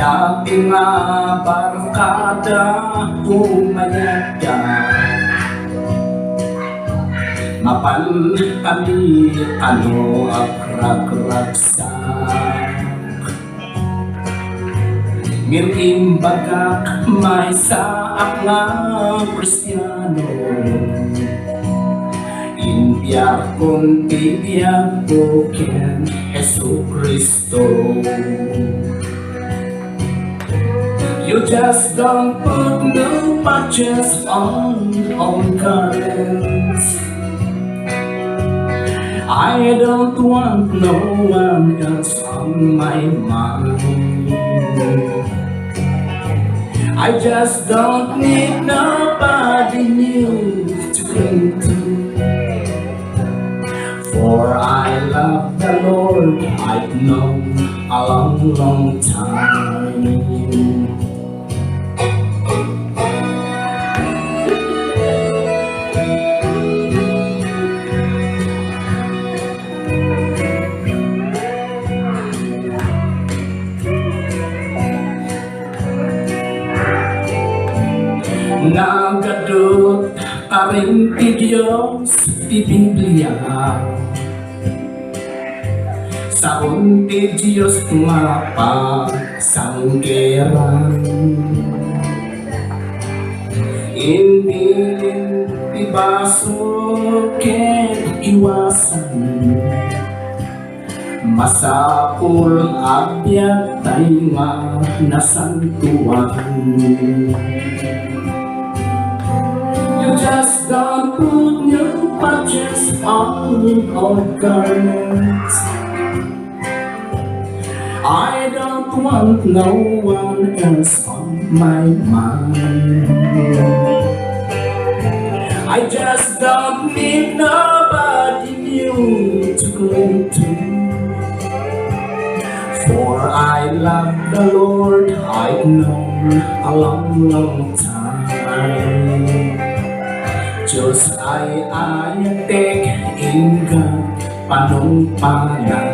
dati nga barkada umayagda, mapan kami ano akrag-ragsak, ngirimbagak may saak nga Kristiyano, imbiyak kong bibiyag ko ken Jesu Kristo. You just don't put no patches on garments. I don't want no one else on my mind. I just don't need nobody new to cling to. For I love the Lord, I've known a long, long time. Nagadot ka rin ti Diyos ti Biblia, sa unti Diyos nga pagsanggeran, inilin ti baso ken iwasan, masapul abiyag tay nga nasantuan. You just don't put new patches on old garments. I don't want no one else on my mind. I just don't need nobody new to cling to. For I love the Lord, I've known a long, long time. Diyos ay ayatek ingat panungpalan.